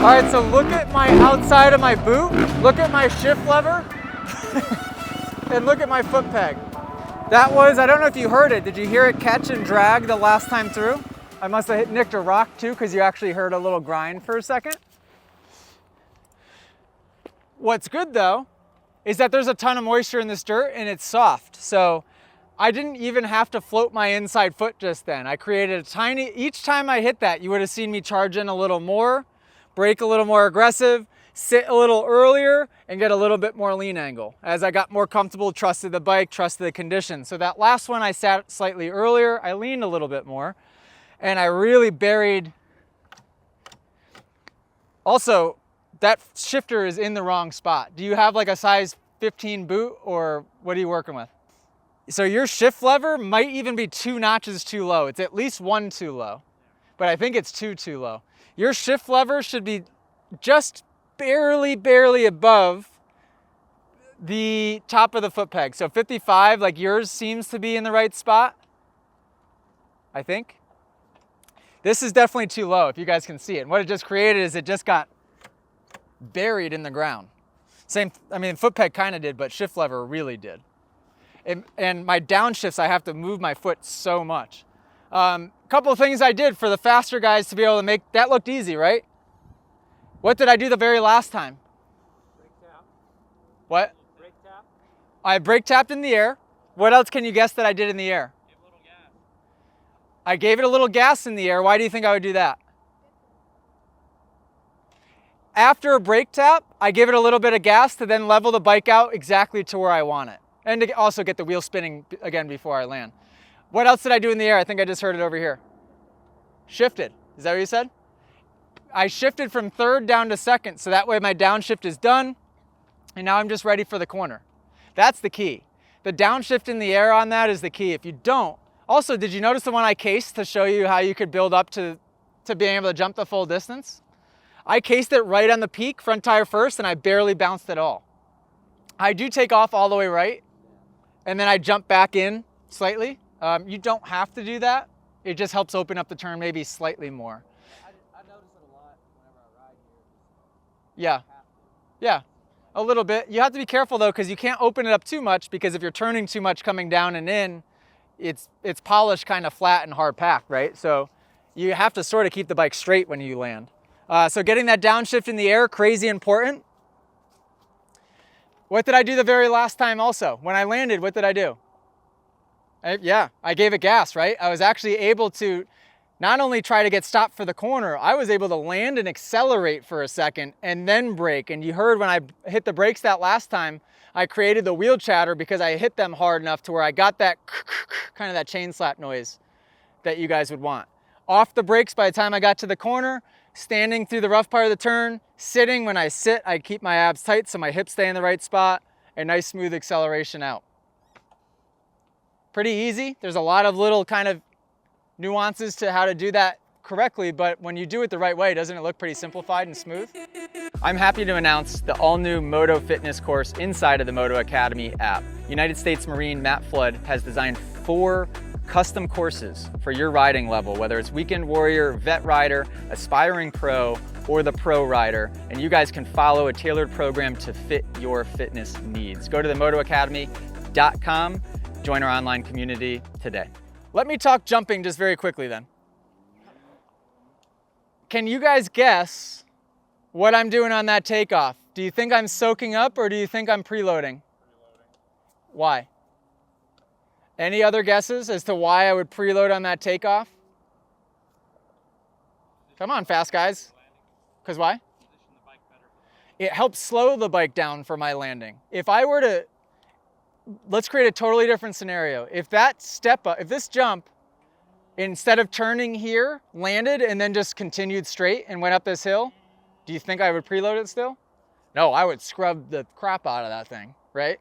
All right, so look at my outside of my boot, look at my shift lever, and look at my foot peg. That was, I don't know if you heard it. Did you hear it catch and drag the last time through? I must have nicked a rock too, because you actually heard a little grind for a second. What's good though, is that there's a ton of moisture in this dirt and it's soft. So I didn't even have to float my inside foot just then. I created a tiny, each time I hit that, you would have seen me charge in a little more, brake a little more aggressive, sit a little earlier, and get a little bit more lean angle. As I got more comfortable, trusted the bike, trusted the conditions. So that last one I sat slightly earlier, I leaned a little bit more, and I really buried. Also, that shifter is in the wrong spot. Do you have like a size 15 boot, or what are you working with? So your shift lever might even be 2 notches too low. It's at least 1 too low, but I think it's 2 too low. Your shift lever should be just barely above the top of the foot peg. So 55, like yours seems to be in the right spot, I think. This is definitely too low, if you guys can see it. And what it just created is it just got buried in the ground. Same, I mean, foot peg kind of did, but shift lever really did. And my downshifts, I have to move my foot so much. Couple of things I did for the faster guys to be able to make, that looked easy, right? What did I do the very last time? Brake tap. What? Brake tap. I brake tapped in the air. What else can you guess that I did in the air? Give a little gas. I gave it a little gas in the air. Why do you think I would do that? After a brake tap, I give it a little bit of gas to then level the bike out exactly to where I want it. And to also get the wheel spinning again before I land. What else did I do in the air? I think I just heard it over here. Shifted. Is that what you said? I shifted from third down to second, so that way my downshift is done, and now I'm just ready for the corner. That's the key. The downshift in the air on that is the key. If you don't, also, did you notice the one I cased to show you how you could build up to being able to jump the full distance? I cased it right on the peak, front tire first, and I barely bounced at all. I do take off all the way right, and then I jump back in slightly. You don't have to do that. It just helps open up the turn maybe slightly more. I notice it a lot whenever I ride here. Yeah, a little bit. You have to be careful though, because you can't open it up too much, because if you're turning too much coming down and in, it's polished kind of flat and hard packed, right? So you have to sort of keep the bike straight when you land. So getting that downshift in the air, crazy important. What did I do the very last time also? When I landed, what did I do? I gave it gas, right? I was actually able to not only try to get stopped for the corner, I was able to land and accelerate for a second and then brake. And you heard when I hit the brakes that last time, I created the wheel chatter because I hit them hard enough to where I got that kind of that chain slap noise that you guys would want. Off the brakes by the time I got to the corner, standing through the rough part of the turn, sitting. When I sit, I keep my abs tight so my hips stay in the right spot, and nice smooth acceleration out. Pretty easy. There's a lot of little kind of nuances to how to do that correctly, but when you do it the right way, doesn't it look pretty simplified and smooth? I'm happy to announce the all-new Moto fitness course inside of the Moto Academy app. United States Marine Matt Flood has designed 4 custom courses for your riding level, whether it's weekend warrior, vet rider, aspiring pro, or the pro rider, and you guys can follow a tailored program to fit your fitness needs. Go to the motoacademy.com, join our online community today. Let me talk jumping just very quickly then. Can you guys guess what I'm doing on that takeoff? Do you think I'm soaking up, or do you think I'm preloading? Why? Any other guesses as to why I would preload on that takeoff? Come on, fast guys. Because why? It helps slow the bike down for my landing. If I were to, let's create a totally different scenario. If that step up, if this jump, instead of turning here, landed and then just continued straight and went up this hill, do you think I would preload it still? No, I would scrub the crap out of that thing, right?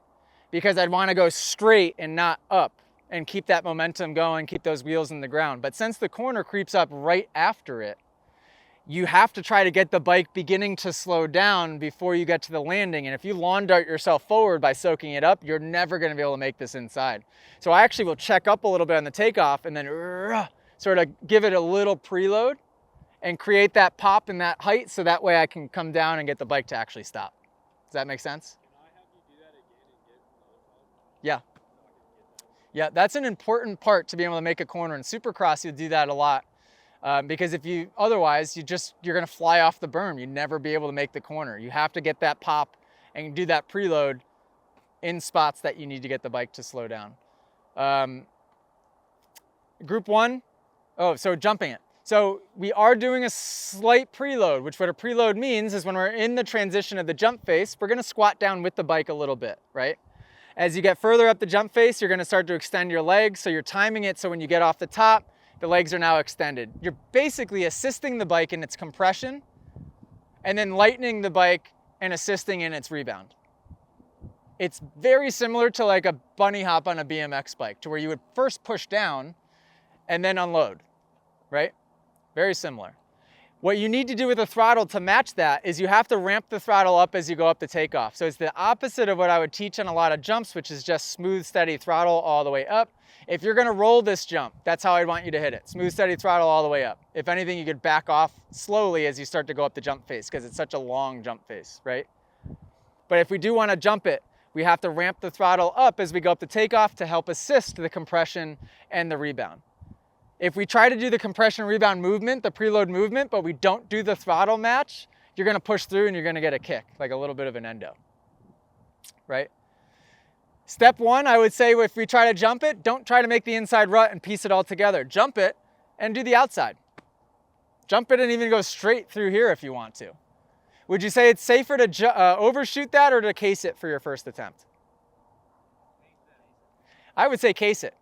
Because I'd want to go straight and not up and keep that momentum going, keep those wheels in the ground. But since the corner creeps up right after it, you have to try to get the bike beginning to slow down before you get to the landing. And if you lawn dart yourself forward by soaking it up, you're never going to be able to make this inside. So I actually will check up a little bit on the takeoff and then sort of give it a little preload. and create that pop and that height so that way I can come down and get the bike to actually stop. Does that make sense? Can I have you do that again and get from the other side? Yeah. So I can get that. Yeah, that's an important part to be able to make a corner. In Supercross, you'll do that a lot. Because if you, otherwise, you're gonna fly off the berm. You'd never be able to make the corner. You have to get that pop and do that preload in spots that you need to get the bike to slow down. Group one, so jumping it. So we are doing a slight preload, which what a preload means is when we're in the transition of the jump face, we're gonna squat down with the bike a little bit, right? As you get further up the jump face, you're gonna start to extend your legs, so you're timing it so when you get off the top, the legs are now extended. You're basically assisting the bike in its compression and then lightening the bike and assisting in its rebound. It's very similar to like a bunny hop on a BMX bike, to where you would first push down and then unload, right? Very similar. What you need to do with the throttle to match that is you have to ramp the throttle up as you go up the takeoff. So it's the opposite of what I would teach on a lot of jumps, which is just smooth, steady throttle all the way up. If you're gonna roll this jump, that's how I'd want you to hit it. Smooth, steady throttle all the way up. If anything, you could back off slowly as you start to go up the jump face because it's such a long jump face, right? But if we do wanna jump it, we have to ramp the throttle up as we go up the takeoff to help assist the compression and the rebound. If we try to do the compression rebound movement, the preload movement, but we don't do the throttle match, you're gonna push through and you're gonna get a kick, like a little bit of an endo, right? Step one, I would say if we try to jump it, don't try to make the inside rut and piece it all together. Jump it and do the outside. Jump it and even go straight through here if you want to. Would you say it's safer to overshoot that or to case it for your first attempt? I would say case it.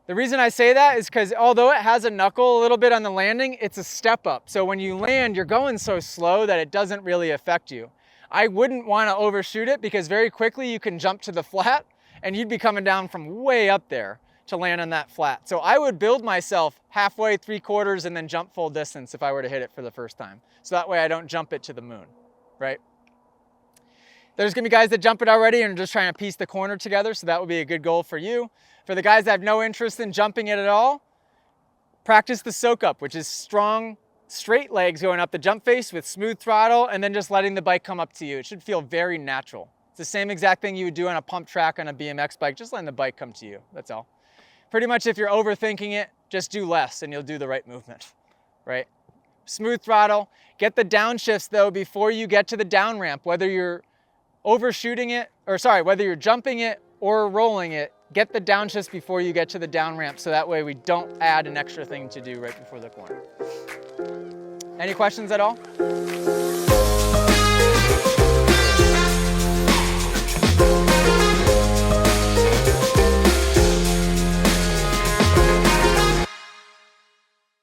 The reason I say that is because although it has a knuckle a little bit on the landing, it's a step up. So when you land, you're going so slow that it doesn't really affect you. I wouldn't want to overshoot it because very quickly you can jump to the flat and you'd be coming down from way up there to land on that flat. So I would build myself halfway, 3/4, and then jump full distance if I were to hit it for the first time. So that way I don't jump it to the moon, right? There's gonna be guys that jump it already and are just trying to piece the corner together, so that would be a good goal for you. For the guys that have no interest in jumping it at all, practice the soak up, which is strong, straight legs going up the jump face with smooth throttle and then just letting the bike come up to you. It should feel very natural. It's the same exact thing you would do on a pump track on a BMX bike, just letting the bike come to you, that's all. Pretty much if you're overthinking it, just do less and you'll do the right movement, right? Smooth throttle. Get the downshifts though before you get to the down ramp, whether you're overshooting it, whether you're jumping it or rolling it, get the downshifts before you get to the down ramp so that way we don't add an extra thing to do right before the corner. Any questions at all?